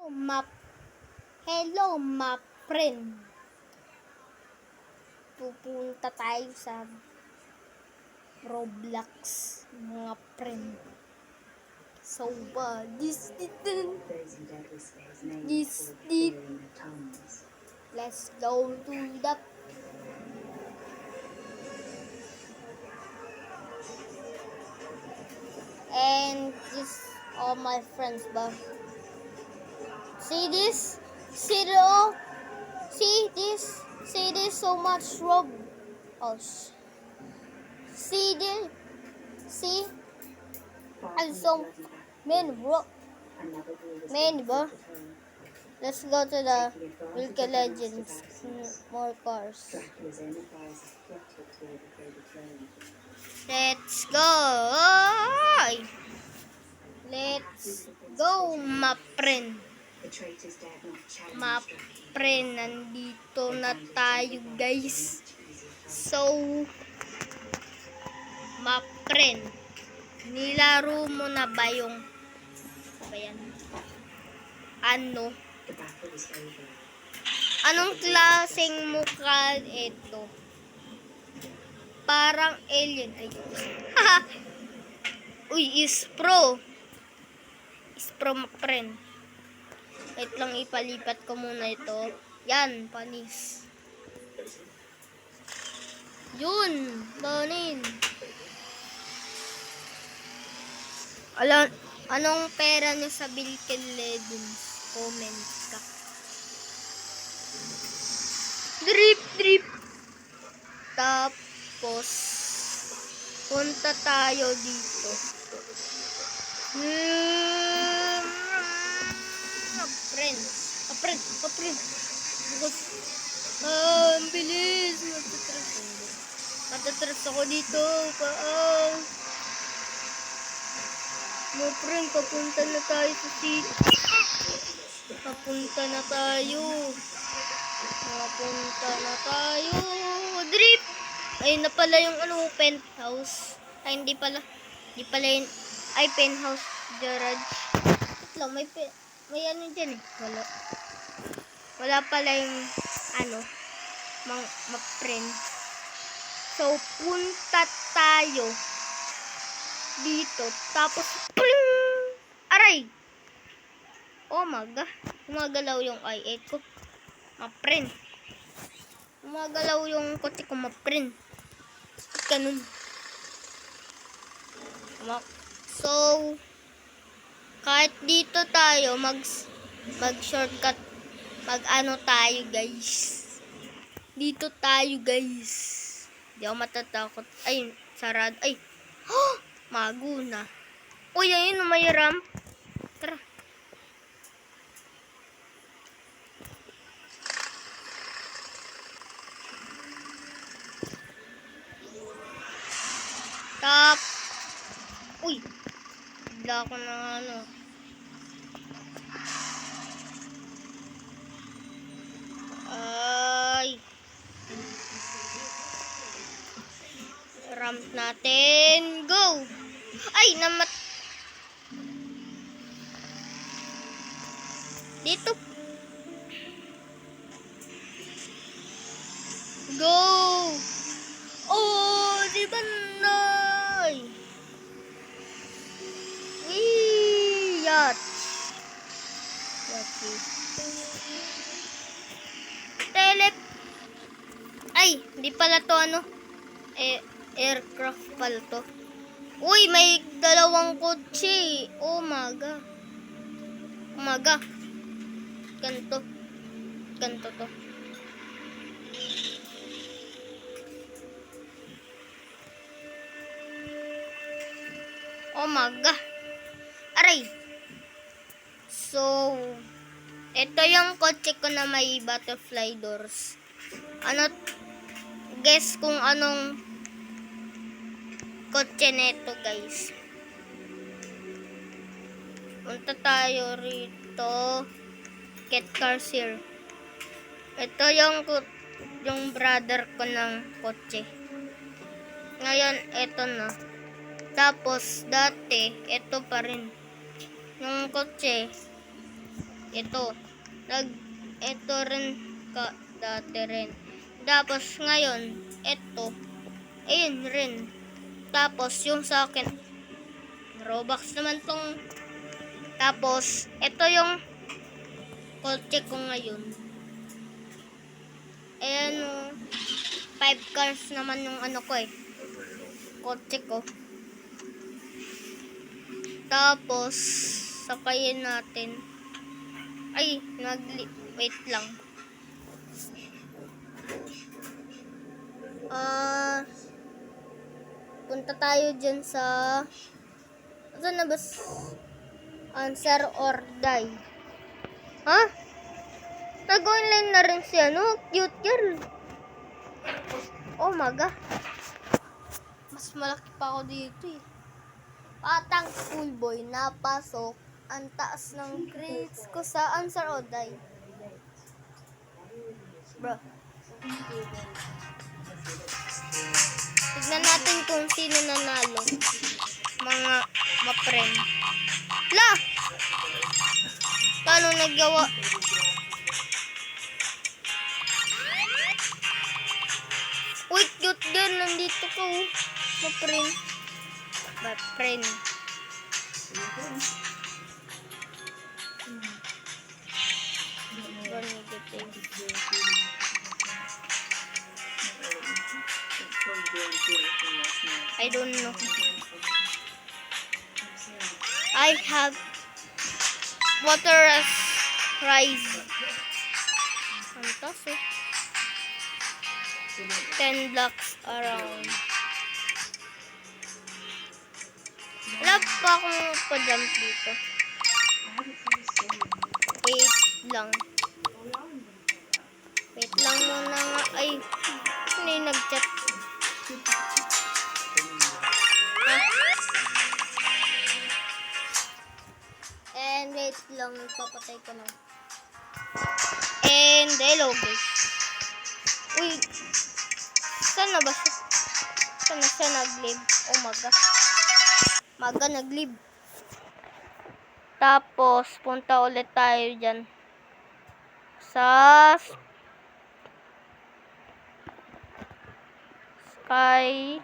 Map. Hello, map friend. Pupunta tayo sa Roblox, mga friend. So, this let's go to the and just all my friends, but see this, see this so much rob. Oh, see this, see, and so many bro. Let's go to the Wilkie Legends. More cars. Let's go. Let's go, my friend. My friend, nandito na tayo, guys. So, my friend, nilaro mo na ba yung anong klaseng mukha ito? Parang alien. Ay. Uy, Ispro, my friend. Wait lang, ipalipat ko muna ito. Yan, panis. Yun, banin. Anong pera nyo sa Wilkie Legends? Comment ka. Drip. Tapos, punta tayo dito. Friend. Ang bilis. Matatraps ako dito. Mga friend, papunta na tayo sa city. Papunta na tayo. Drip! Ayun na pala yung penthouse. Ay, hindi pala yun. Ay, penthouse garage. Lang, may ano dyan eh. Wala pala yung mga friend. So, punta tayo dito. Tapos, aray! Oh my God. Gumagalaw yung i8 ko. Mga friend. Gumagalaw yung kotse ko, mga friend. Ganun. So, kahit dito tayo, mag-shortcut, tayo, guys. Dito tayo, guys. Di ako matatakot. Ay, sarado. Ay, maguna. Uy, ayun, may ramp. Tara. Uy, bigla ako na Ay. Ramp natin. Go. Ay, dito. Go. Oh, di ba nay? Yacht. Ay, di pala to aircraft pala to. Uy, may dalawang kotse. Oh my God. Ganto to. Oh my God. Aray. So, ito yung kotse ko na may butterfly doors. Guess kung anong kotse neto, guys. Punta tayo rito. Get cars here. Ito yung brother ko ng kotse. Ngayon, ito na. Tapos, dati, ito pa rin. Yung kotse, ito. Ito rin dati rin. Tapos ngayon, ito. Ayun rin. Tapos yung sa akin, Robux naman tong. Tapos, ito yung kotse ko ngayon. Ayan, 5 cars naman yung ano ko eh. Kotse ko. Tapos, sakayin natin. Ay, wait lang. Punta tayo dyan sa saan na ba? Answer or die. Ha? Nag-online na rin siya, no? Cute girl. Oh my god. Mas malaki pa ako dito eh. Patang schoolboy, napasok. Ang taas ng grades ko sa answer or die. Bro. Tignan natin kung sino nanalo. Mga ma-friend. La! Paano nagawa? Uy, cute girl. Nandito ko. Ma-friend. Ma-friend. I don't know. I have water rice. Antas eh. 10 blocks around. Wala pa akong pa-jump dito. 8 lang. Wait lang muna nga. Ay, ano yung nag-chat? And wait lang, papatay ko na. And hello guys. Uy, saan na ba siya? Saan na siya nag-live? Oh maga. Maga nag-live. Tapos, punta ulit tayo dyan. Sa Sky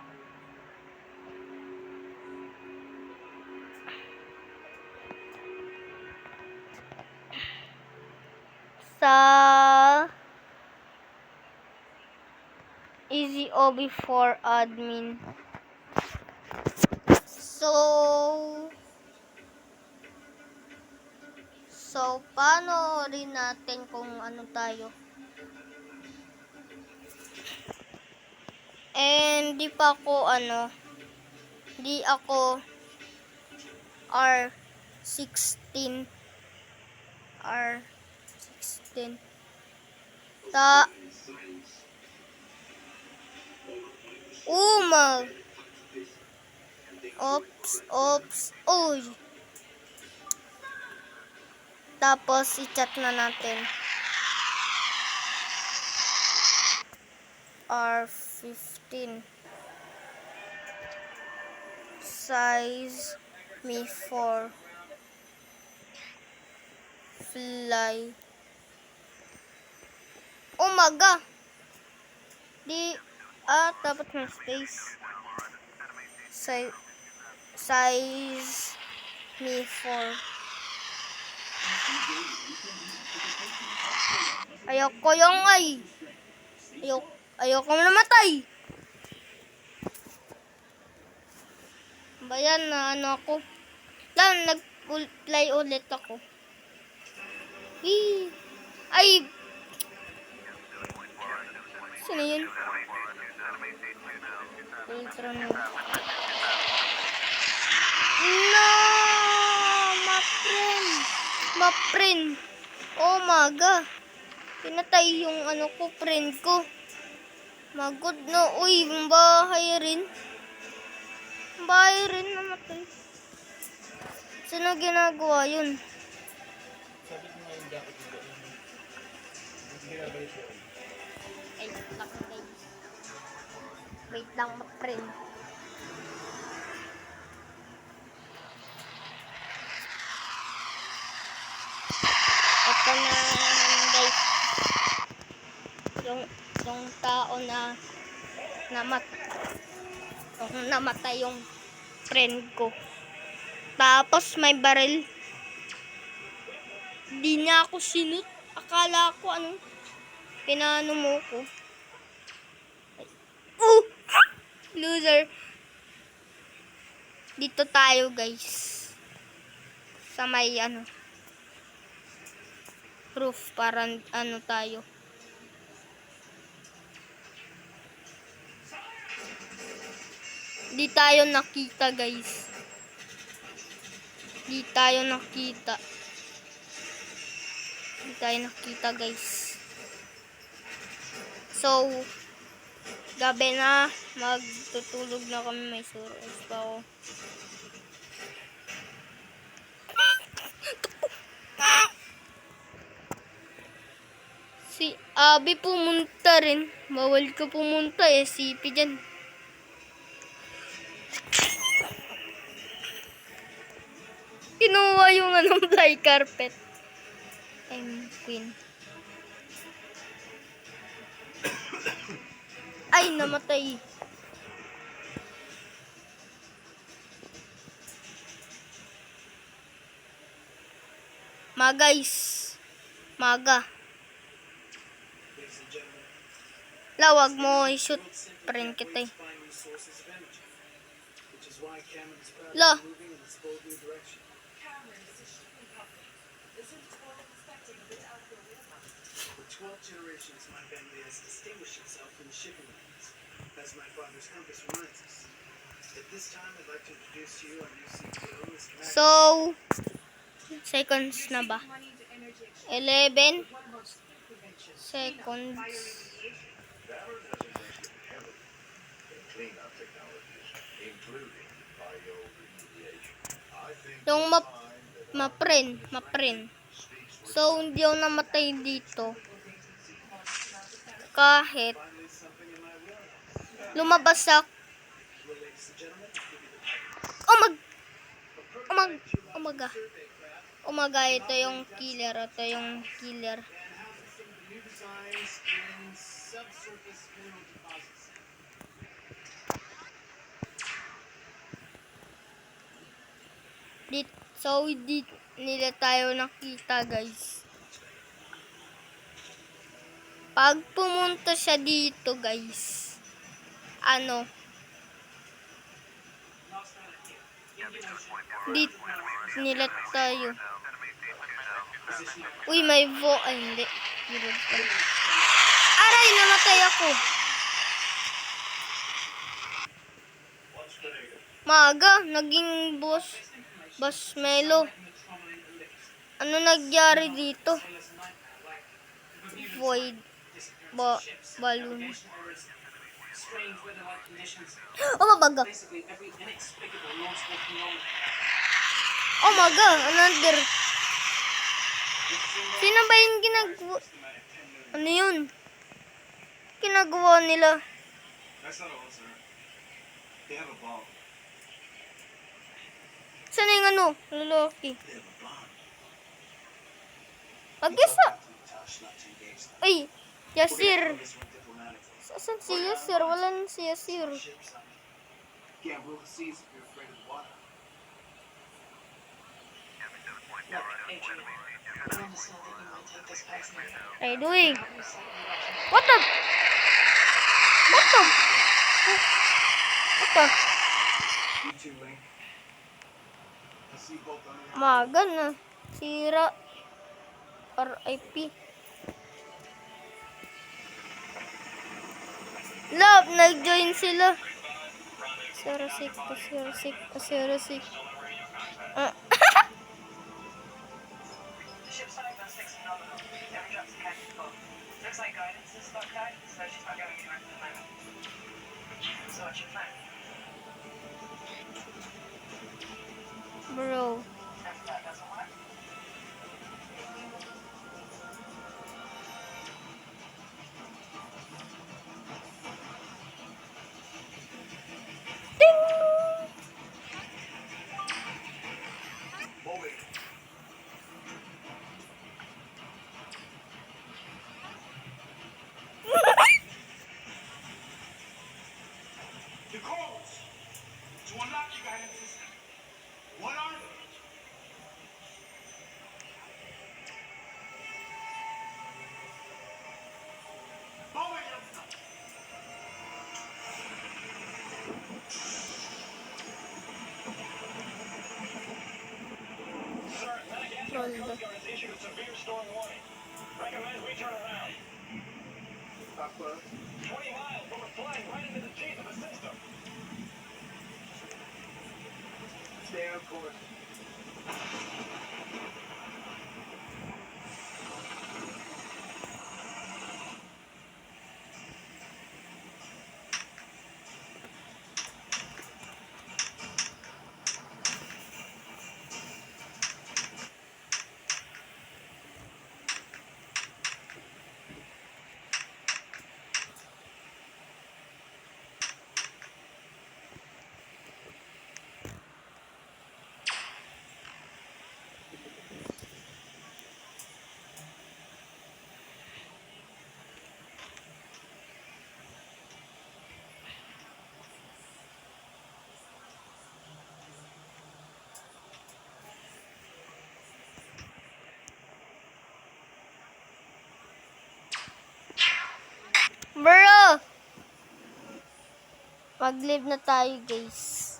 sa Easy OB4 admin. So paano rin natin kung ano tayo? And di ako R16. Oops. Uy. Tapos i-chat na natin. R15. Size me 4. Fly. Oh my god. Dapat may space. Size me 4. Ayoko yung ayoko namatay. Bayan na ano ako. Nag-fly ulit ako. Ay! Sino yun? Ultra no. No! Ma-friend. Oh my god. Pinatay yung friend ko. Magod no. Uy, bahay rin. Namatay. Sino ginagawa yun? Wait lang, ma-friend. tao na guys, yung tao na namatay yung friend ko. Tapos may baril. Di niya ako sinut. Akala ko anong pinano mo ko. Loser. Dito tayo guys. Sa may roof para tayo. Di tayo nakita guys. Di tayo nakita guys. So, gabi na. Magtutulog na kami. May suros pa ako. Si Abby pumunta rin. Bawal ka pumunta eh. Sipi dyan. Kinuha yung fly carpet. Queen. Ay, namatay. Guys. Maga. Lawag mo i-shoot. Print kita eh. La. For 12 generations, my family has distinguished itself in the shipping lanes, as my father's compass reminds us. At this time, I'd like to introduce to you our new CEO, Mr. Matt. So, seconds na ba? 11 seconds. Yung ma-print. So, hindi ako namatay dito. Kahit lumabas ako. Umaga, ito yung killer. So, di nila tayo nakita, guys. Pag pumunta siya dito, guys, di nila tayo. Uy, may ay, hindi. Aray, namatay ako. Maaga, naging boss Melo. Ano nagyari dito? Void balloon. Mabaga. Maga, another. Sino ba yung ginagawa? Ano yun? Ginagawa nila. Saan yung lalaki? Agisa. Ay, Yasir. Saan si Yasir? Wala na si Yasir. What are you doing? What the? Maga na. Sira. RIP. Love, nag-join sila. Serosik. Bro. Ganda. Papa, stay on course. Bro! Mag-live na tayo, guys.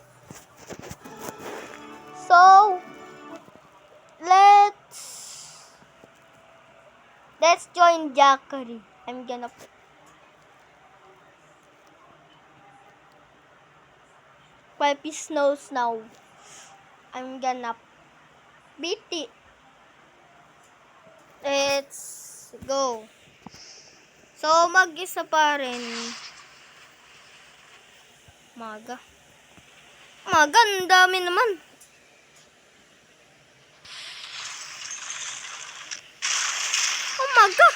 So, let's join Jackery. I'm gonna Pipey Snows now. I'm gonna beat it. Let's go. So, mag-isa pa rin. Maga, ang dami naman. Oh, maga.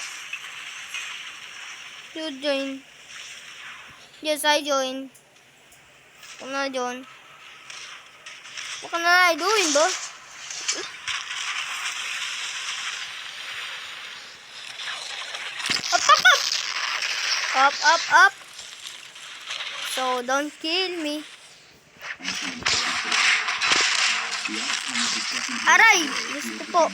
You join. Yes, I join. Huwag na join. Huwag na I doing, ba? Up. So, don't kill me. Aray! Diyos ko po.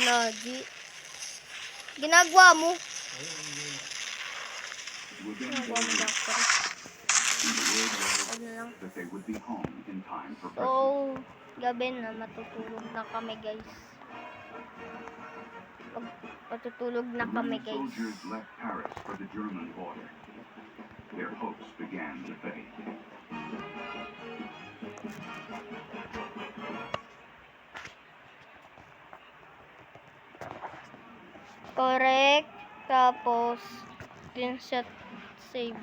Lagi. Ginagawa mo. Doctor. Ano lang. So, gabi na. Matutulog na kami, guys. Patutulog na kami, guys. Soldiers left Paris for the German border. Their hopes began to fade. Correct. Tapos, screenshot save.